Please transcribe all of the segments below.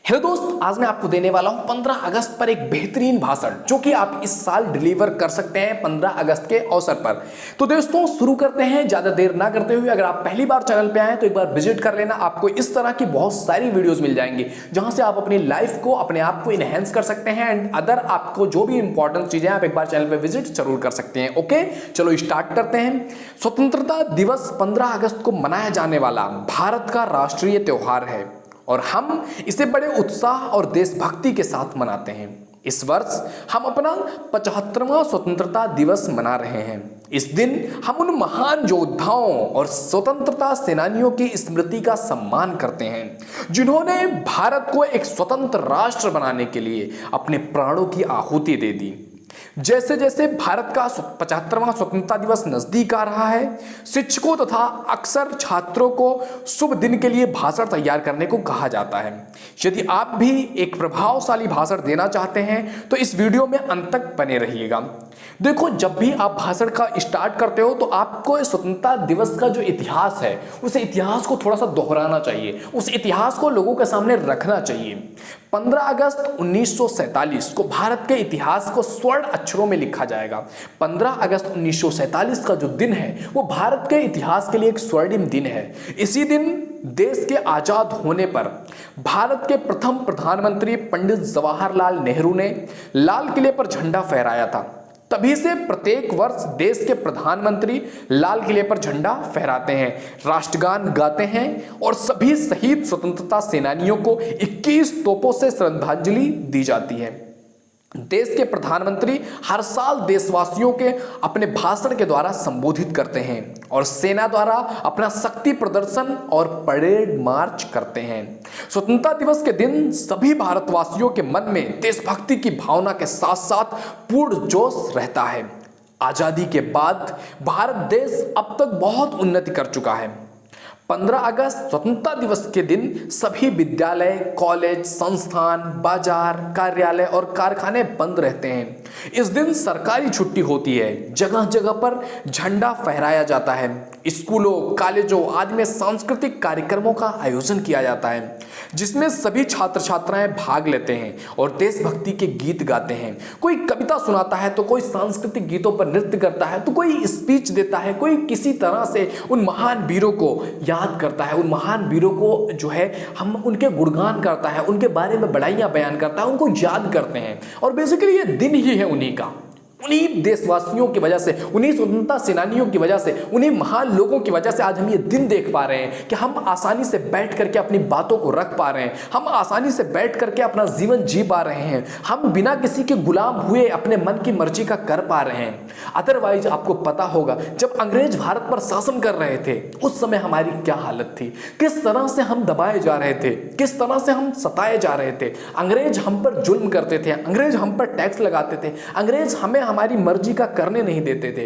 Hello दोस्त, आज मैं आपको देने वाला हूं 15 अगस्त पर एक बेहतरीन भाषण जो कि आप इस साल डिलीवर कर सकते हैं 15 अगस्त के अवसर पर। तो दोस्तों शुरू करते हैं ज्यादा देर ना करते हुए। अगर आप पहली बार चैनल पे आए तो एक बार विजिट कर लेना, आपको इस तरह की बहुत सारी वीडियोस मिल जाएंगी जहां से आप अपनी लाइफ को अपने आप को इनहेंस कर सकते हैं एंड अदर आपको जो भी इंपॉर्टेंट चीजें आप एक बार चैनल पर विजिट जरूर कर सकते हैं। ओके, चलो स्टार्ट करते हैं। स्वतंत्रता दिवस 15 अगस्त को मनाया जाने वाला भारत का राष्ट्रीय त्योहार है और हम इसे बड़े उत्साह और देशभक्ति के साथ मनाते हैं। इस वर्ष हम अपना 75वां स्वतंत्रता दिवस मना रहे हैं। इस दिन हम उन महान योद्धाओं और स्वतंत्रता सेनानियों की स्मृति का सम्मान करते हैं जिन्होंने भारत को एक स्वतंत्र राष्ट्र बनाने के लिए अपने प्राणों की आहुति दे दी। जैसे जैसे भारत का 75वां स्वतंत्रता दिवस नजदीक आ रहा है, शिक्षकों तथा अक्सर छात्रों को शुभ दिन के लिए भाषण तैयार करने को कहा जाता है। यदि आप भी एक प्रभावशाली भाषण देना चाहते हैं तो इस वीडियो में अंत तक बने रहिएगा। देखो, जब भी आप भाषण का स्टार्ट करते हो तो आपको इस स्वतंत्रता दिवस का जो इतिहास है उस इतिहास को थोड़ा सा दोहराना चाहिए, उस इतिहास को लोगों के सामने रखना चाहिए। 15 अगस्त 1947 को भारत के इतिहास को स्वर्ण अक्षरों में लिखा जाएगा। 15 अगस्त 1947 का जो दिन है वो भारत के इतिहास के लिए एक स्वर्णिम दिन है। इसी दिन देश के आजाद होने पर भारत के प्रथम प्रधानमंत्री पंडित जवाहरलाल नेहरू ने लाल किले पर झंडा फहराया था। तभी से प्रत्येक वर्ष देश के प्रधानमंत्री लाल किले पर झंडा फहराते हैं, राष्ट्रगान गाते हैं और सभी शहीद स्वतंत्रता सेनानियों को 21 तोपों से श्रद्धांजलि दी जाती है। देश के प्रधानमंत्री हर साल देशवासियों के अपने भाषण के द्वारा संबोधित करते हैं और सेना द्वारा अपना शक्ति प्रदर्शन और परेड मार्च करते हैं। स्वतंत्रता दिवस के दिन सभी भारतवासियों के मन में देशभक्ति की भावना के साथ साथ पूर्ण जोश रहता है। आजादी के बाद भारत देश अब तक बहुत उन्नति कर चुका है। 15 अगस्त स्वतंत्रता दिवस के दिन सभी विद्यालय, कॉलेज, संस्थान, बाजार, कार्यालय और कारखाने बंद रहते हैं। इस दिन सरकारी छुट्टी होती है। जगह जगह पर झंडा फहराया जाता है। स्कूलों, कॉलेजों आदि में सांस्कृतिक कार्यक्रमों का आयोजन किया जाता है जिसमें सभी छात्र छात्राएं भाग लेते हैं और देशभक्ति के गीत गाते हैं। कोई कविता सुनाता है तो कोई सांस्कृतिक गीतों पर नृत्य करता है तो कोई स्पीच देता है, कोई किसी तरह से उन महान वीरों को याद करता है, उन महान वीरों को जो है हम उनके गुणगान करता है, उनके बारे में बड़ाइयां बयान करता है, उनको याद करते हैं। और बेसिकली ये दिन ही है उन्हीं का, उन्हीं देशवासियों की वजह से, उन्हीं स्वतंत्रता सेनानियों की वजह से, उन्हीं महान लोगों की वजह से आज हम ये दिन देख पा रहे हैं कि हम आसानी से बैठ करके अपनी बातों को रख पा रहे हैं, हम आसानी से बैठ करके अपना जीवन जी पा रहे हैं, हम बिना किसी के गुलाम हुए अपने मन की मर्जी का कर पा रहे हैं। अदरवाइज आपको पता होगा जब अंग्रेज भारत पर शासन कर रहे थे उस समय हमारी क्या हालत थी, किस तरह से हम दबाए जा रहे थे, किस तरह से हम सताए जा रहे थे। अंग्रेज हम पर जुल्म करते थे, अंग्रेज हम पर टैक्स लगाते थे, अंग्रेज हमें हमारी मर्जी का करने नहीं देते थे।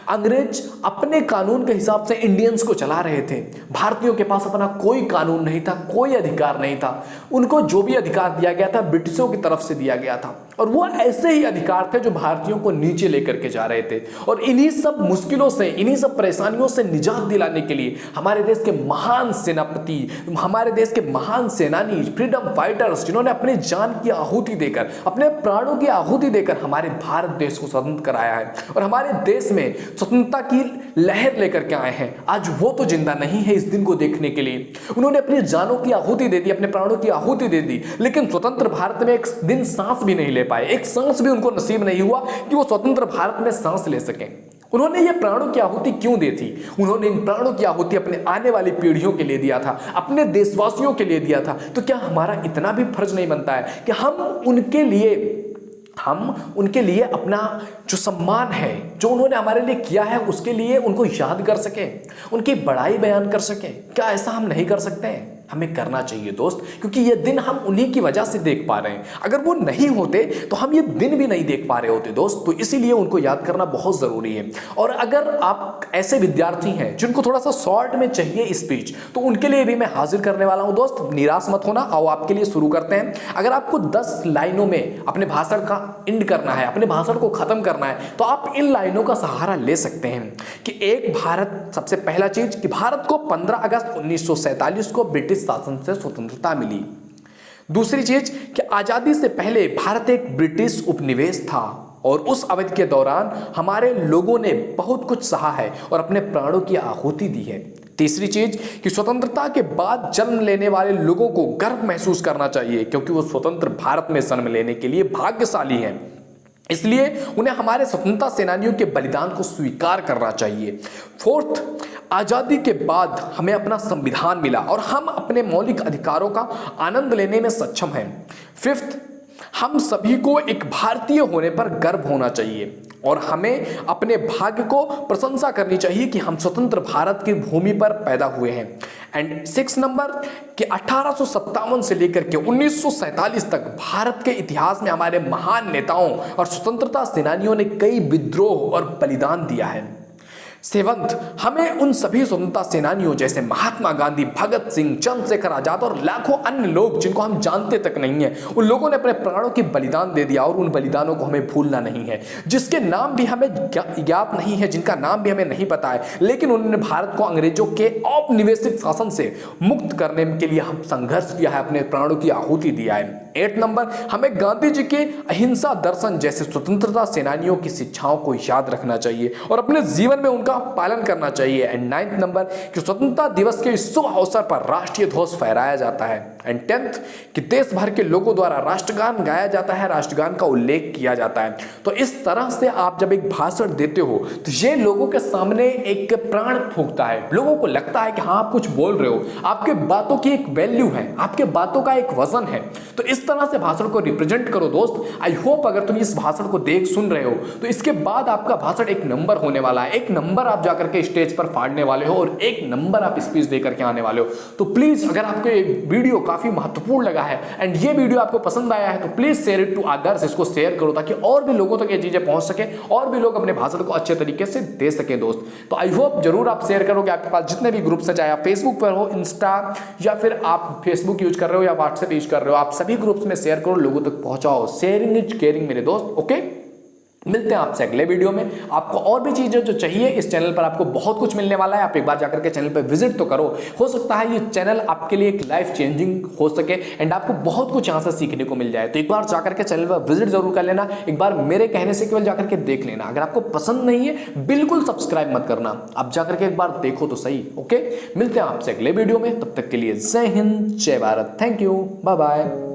अंग्रेज अपने कानून के हिसाब से इंडियंस को चला रहे थे। भारतीयों के पास अपना कोई कानून नहीं था, कोई अधिकार नहीं था। उनको जो भी अधिकार दिया गया था ब्रिटिशों की तरफ से दिया गया था और वो ऐसे ही अधिकार थे जो भारतीयों को नीचे लेकर के जा रहे थे। और इन्हीं सब मुश्किलों से, इन्हीं सब परेशानियों से निजात दिलाने के लिए हमारे देश के महान सेनापति, हमारे देश के महान सेनानी, फ्रीडम फाइटर्स जिन्होंने अपनी जान की आहुति देकर, अपने प्राणों की आहुति देकर हमारे भारत देश को स्वतंत्र कराया है और हमारे देश में स्वतंत्रता की लहर लेकर के आए हैं। आज वो तो जिंदा नहीं है इस दिन को देखने के लिए। उन्होंने अपनी जानों की आहुति दे दी, अपने प्राणों की आहुति दे दी, लेकिन स्वतंत्र भारत में एक दिन सांस भी नहीं ले पाए, एक सांस भी उनको नसीब नहीं हुआ कि वो स्वतंत्र भारत में सांस ले सकें। उन्होंने ये प्राणों की आहुति क्यों दी थी? उन्होंने इन प्राणों की आहुति अपने आने वाली पीढ़ियों के लिए दिया था, अपने देशवासियों के लिए दिया था। तो क्या हमारा इतना भी फर्ज नहीं बनता है कि हम उनके लिए अपना जो सम्मान है, जो उन्होंने हमारे लिए किया है, उसके लिए उनको याद कर सकें, उनकी बड़ाई बयान कर सकें? क्या ऐसा हम नहीं कर सकते हैं? हमें करना चाहिए दोस्त, क्योंकि ये दिन हम उन्हीं की वजह से देख पा रहे हैं। अगर वो नहीं होते तो हम ये दिन भी नहीं देख पा रहे होते दोस्त। तो इसीलिए उनको याद करना बहुत जरूरी है। और अगर आप ऐसे विद्यार्थी हैं जिनको थोड़ा सा शॉर्ट में चाहिए स्पीच, तो उनके लिए भी मैं हाजिर करने वाला हूं दोस्त। निराश मत होना, आओ आपके लिए शुरू करते हैं। अगर आपको 10 लाइनों में अपने भाषण का एंड करना है, अपने भाषण को खत्म करना है, तो आप इन लाइनों का सहारा ले सकते हैं कि एक भारत, सबसे पहला चीज कि भारत को 15 अगस्त 1947 को ब्रिटिश शासन से स्वतंत्रता मिली। दूसरी चीज कि आजादी से पहले भारत एक ब्रिटिश उपनिवेश था और उस अवधि के दौरान हमारे लोगों ने बहुत कुछ सहा है और अपने प्राणों की आहुति दी है। तीसरी चीज कि स्वतंत्रता के बाद जन्म लेने वाले लोगों को गर्व महसूस करना चाहिए क्योंकि वो स्वतंत्र भारत में जन्म लेने के लिए भाग्यशाली हैं, इसलिए उन्हें हमारे स्वतंत्रता सेनानियों के बलिदान को स्वीकार करना चाहिए। फोर्थ, आजादी के बाद हमें अपना संविधान मिला और हम अपने मौलिक अधिकारों का आनंद लेने में सक्षम हैं। फिफ्थ, हम सभी को एक भारतीय होने पर गर्व होना चाहिए और हमें अपने भाग्य को प्रशंसा करनी चाहिए कि हम स्वतंत्र भारत की भूमि पर पैदा हुए हैं। एंड 6 नंबर कि 1857 से लेकर के 1947 तक भारत के इतिहास में हमारे महान नेताओं और स्वतंत्रता सेनानियों ने कई विद्रोह और बलिदान दिया है। 7th, हमें उन सभी स्वतंत्रता सेनानियों जैसे महात्मा गांधी, भगत सिंह, चंद्रशेखर आजाद और लाखों अन्य लोग जिनको हम जानते तक नहीं है, उन लोगों ने अपने प्राणों की बलिदान दे दिया और उन बलिदानों को हमें भूलना नहीं है, जिसके नाम भी हमें ज्ञात नहीं है, जिनका नाम भी हमें नहीं पता है, लेकिन उन्होंने भारत को अंग्रेजों के औपनिवेशिक शासन से मुक्त करने के लिए हम संघर्ष किया है, अपने प्राणों की आहुति दिया है। 8 नंबर, हमें गांधी जी के अहिंसा दर्शन जैसे स्वतंत्रता सेनानियों की शिक्षाओं को याद रखना चाहिए और अपने जीवन में उनका पालन करना चाहिए। एंड 9th नंबर कि स्वतंत्रता दिवस के शुभ अवसर पर राष्ट्रीय ध्वज फहराया जाता है। एंड 10th कि देश भर के लोगों द्वारा राष्ट्रगान गाया जाता है, राष्ट्रगान का उल्लेख किया जाता है। तो इस तरह से आप जब एक भाषण देते हो तो ये लोगों के सामने एक प्राण फूंकता है, लोगों को लगता है कि हाँ आप कुछ बोल रहे हो, आपके बातों की एक वैल्यू है, आपके बातों का एक वजन है। तो इस तरह से भाषण को रिप्रेजेंट करो दोस्त। आई होप अगर तुम इस भाषण को देख सुन रहे हो तो इसके बाद आपका भाषण एक नंबर होने वाला है, एक नंबर आप जाकर के स्टेज पर फाड़ने वाले हो और एक नंबर आप स्पीच देकर के आने वाले हो। तो प्लीज अगर आपको ये वीडियो काफी महत्वपूर्ण लगा है एंड ये वीडियो आपको पसंद आया है तो please share it to others, इसको शेयर करो ताकि और भी लोगों तक ये चीजें पहुंच सके और भी लोग अपने भाषण को अच्छे तरीके से दे सके दोस्त। तो आई होप जरूर आप शेयर करोगे, आपके पास जितने भी ग्रुप्स हैं, चाहे आप फेसबुक पर हो, इंस्टा या फिर आप फेसबुक यूज कर रहे हो या व्हाट्सएप यूज कर रहे हो, आप सभी ग्रुप्स में शेयर करो, लोगों तक पहुंचाओ। शेयरिंग इज केयरिंग मेरे दोस्त। ओके, मिलते हैं आपसे अगले वीडियो में। आपको और भी चीजें जो चाहिए इस चैनल पर आपको बहुत कुछ मिलने वाला है, आप एक बार जाकर के चैनल पर विजिट तो करो, हो सकता है ये चैनल आपके लिए एक लाइफ चेंजिंग हो सके एंड आपको बहुत कुछ यहां से सीखने को मिल जाए। तो एक बार जाकर के चैनल पर विजिट जरूर कर लेना, एक बार मेरे कहने से केवल जाकर के देख लेना। अगर आपको पसंद नहीं है बिल्कुल सब्सक्राइब मत करना, आप जाकर के एक बार देखो तो सही। ओके, मिलते हैं आपसे अगले वीडियो में, तब तक के लिए जय हिंद, जय Bharat, thank you, bye bye.